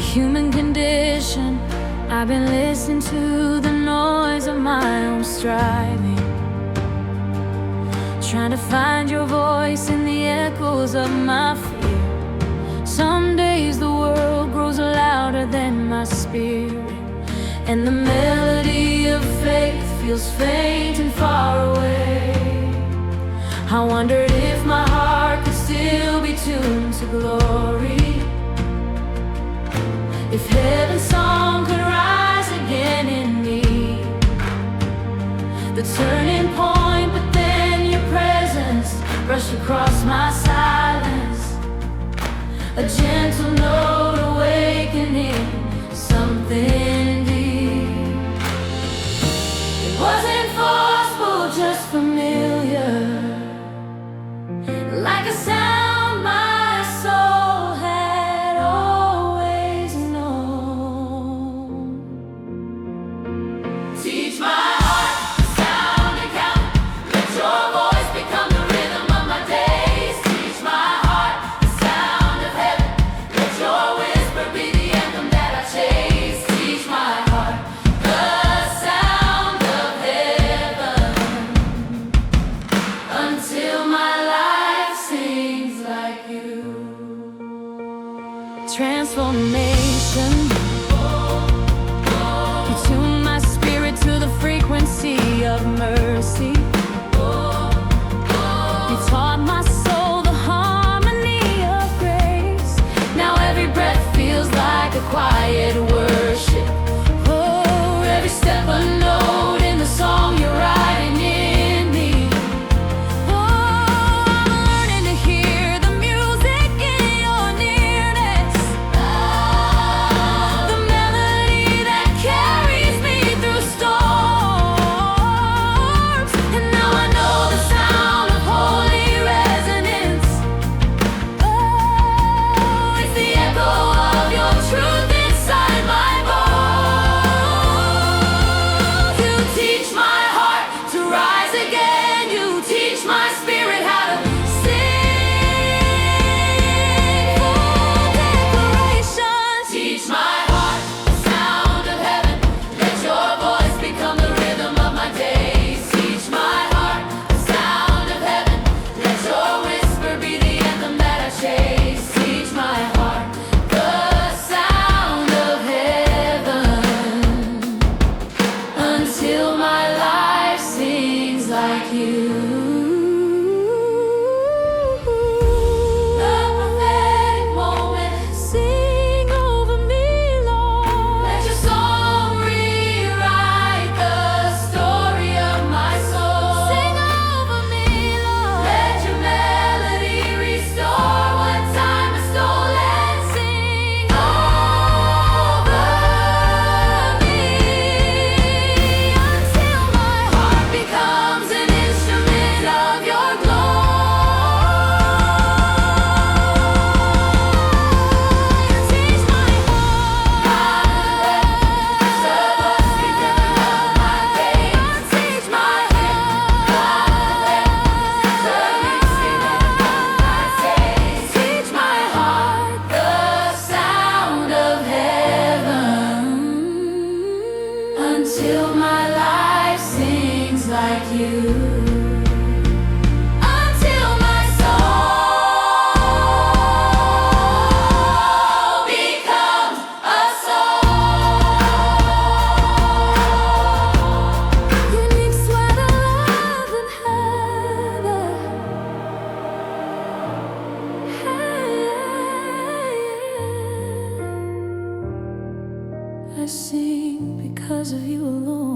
human condition. I've been listening to the noise of my own striving, trying to find your voice in the echoes of my fear. Some days the world grows louder than my spirit, and the melody of faith feels faint and far away. I wondered if my heart could still be tuned to glory, if heaven's song could rise again in me. The turning point, but then your presence brushed across my silence, a gentle note awakening something deep. It wasn't forceful, just familiar, like a sound my soul had always known. Teach my heart the sound and count. Let your voice become the rhythm of my days. Teach my heart the sound of heaven. Let your whisper be the anthem that I chase. Teach my heart the sound of heaven, until my life sings like you. Transformation, you tune my spirit to the frequency of mercy. You taught my soul the harmony of grace. Now every breath feels like a quiet worship. Oh, every step a note in the song you're writing in me. Oh, I'm learning to hear the music in your nearness, the melody that carries me through storms. And now I know the sound of holy resonance. Oh, it's the echo of your truth inside my bones. You teach my heart to rise again. You teach my spirit how to sing full declarations. Teach my heart the sound of heaven. Let your voice become the rhythm of my days. Teach my heart the sound of heaven. Let your whisper be the anthem that I chase. Teach my heart the sound of heaven, until my life sings like you. The prophetic moment, sing over me, Lord. Let your song rewrite the story of my soul. Sing over me, Lord. Let your melody restore what time has stolen. Sing over me, until my heart becomes an instrument of your glory. Teach my heart the rhythm of my days. Teach my heart the rhythm of my days. Teach my heart the sound of heaven, until my life sings like you. Until my soul becomes a song. Unique sweat of love and heaven. I sing because of you alone.